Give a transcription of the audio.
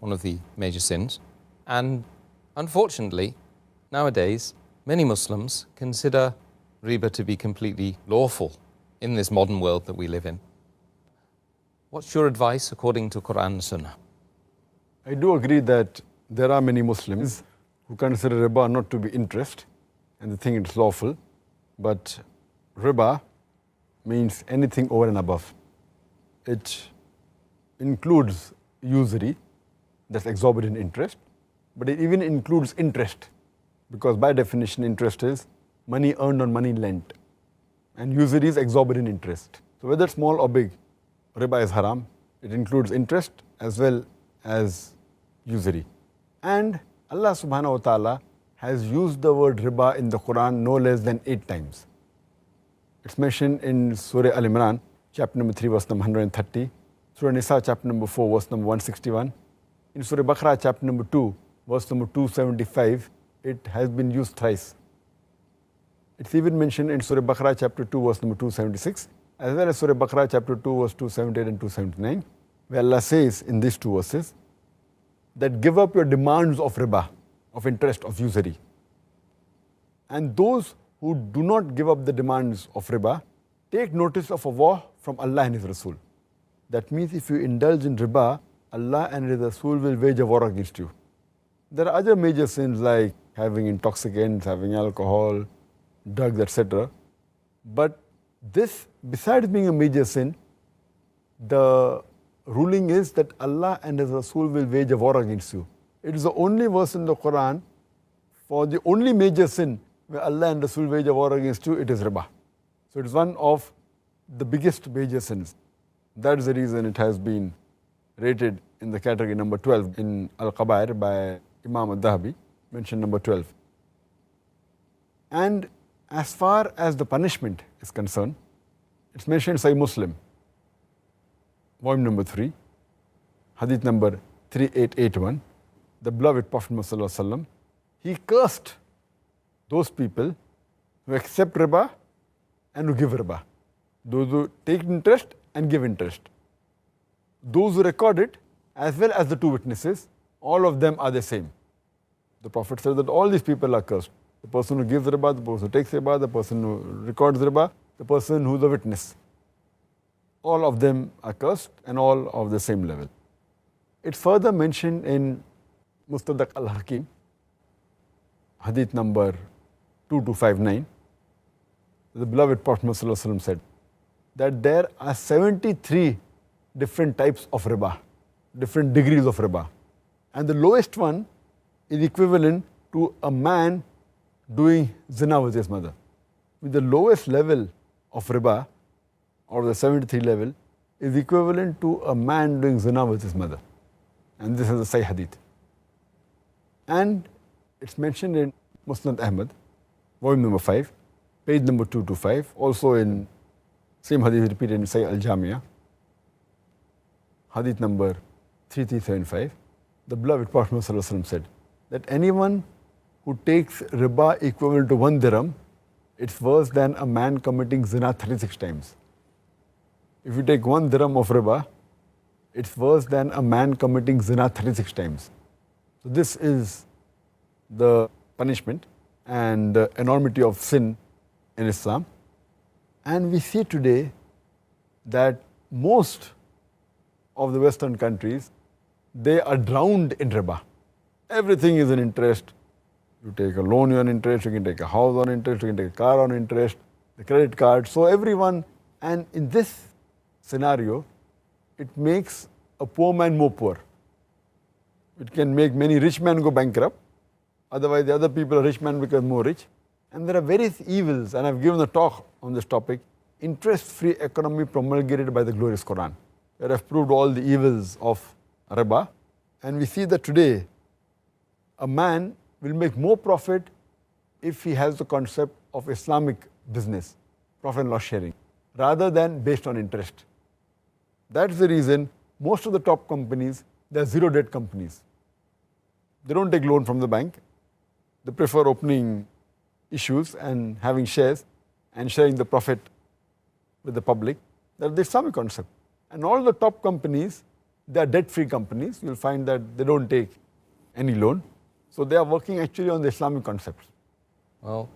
one of the major sins. And unfortunately, nowadays, many Muslims consider riba to be completely lawful in this modern world that we live in. What's your advice according to Quran and Sunnah? I do agree that there are many Muslims who consider riba not to be interest and they think it's lawful. But riba means anything over and above. It includes usury, that's exorbitant interest, but it even includes interest, because by definition interest is money earned on money lent, and usury is exorbitant interest. So whether small or big, riba is haram. It includes interest as well as usury. And Allah subhanahu wa ta'ala has used the word riba in the Quran no less than 8 times. It's mentioned in Surah Al-Imran, chapter number 3, verse number 130, Surah Nisa, chapter number 4, verse number 161. In Surah Baqarah, chapter number 2, verse number 275, it has been used thrice. It's even mentioned in Surah Baqarah, chapter 2, verse number 276, as well as Surah Baqarah, chapter 2, verse 278 and 279, where Allah says in these 2 verses that give up your demands of riba, of interest, of usury. And those who do not give up the demands of riba, take notice of a war from Allah and His Rasul. That means if you indulge in riba, Allah and His Rasul will wage a war against you. There are other major sins like having intoxicants, having alcohol, drugs, etc. But this, besides being a major sin, the ruling is that Allah and His Rasul will wage a war against you. It is the only verse in the Quran for the only major sin where Allah and Rasul wage a war against you, it is riba. So it is one of the biggest major sins. That is the reason it has been rated in the category number 12 in Al-Qabair by Imam al-Dhahabi, mentioned number 12. And as far as the punishment is concerned, it's mentioned in Sahih Muslim, volume number 3, hadith number 3881, the beloved Prophet Muhammad, he cursed those people who accept riba and who give riba. Those who take interest and give interest. Those who record it, as well as the 2 witnesses, all of them are the same. The Prophet said that all these people are cursed. The person who gives riba, the person who takes riba, the person who records riba, the person who is a witness. All of them are cursed and all of the same level. It's further mentioned in Mustadrak al-Hakim, hadith number 2259, the beloved Prophet ﷺ said that there are 73 different types of riba, different degrees of riba. And the lowest one is equivalent to a man doing zina with his mother. With the lowest level of riba, or the 73 level, is equivalent to a man doing zina with his mother. And this is a Sahih hadith. And it's mentioned in Musnad Ahmad, volume number 5, page number 225, also in same hadith repeated in Sahih Al-Jamia, hadith number 3375. The beloved Prophet ﷺ said that anyone who takes riba equivalent to 1 dirham, it's worse than a man committing zina 36 times. If you take 1 dirham of riba, it's worse than a man committing zina 36 times. So this is the punishment and the enormity of sin in Islam. And we see today that most of the Western countries, they are drowned in riba. Everything is an interest. You take a loan on interest, you can take a house on interest, you can take a car on interest, the credit card. So everyone, and in this scenario, it makes a poor man more poor. It can make many rich men go bankrupt. Otherwise, the other people, rich men, become more rich. And there are various evils, and I've given a talk on this topic, interest-free economy promulgated by the glorious Quran, where I've proved all the evils of riba. And we see that today, a man will make more profit if he has the concept of Islamic business, profit and loss sharing, rather than based on interest. That's the reason most of the top companies, they're zero debt companies. They don't take loan from the bank. They prefer opening issues and having shares and sharing the profit with the public. That's the Islamic concept. And all the top companies, They are debt-free companies. You'll find that they don't take any loan. So they are working actually on the Islamic concepts. Well,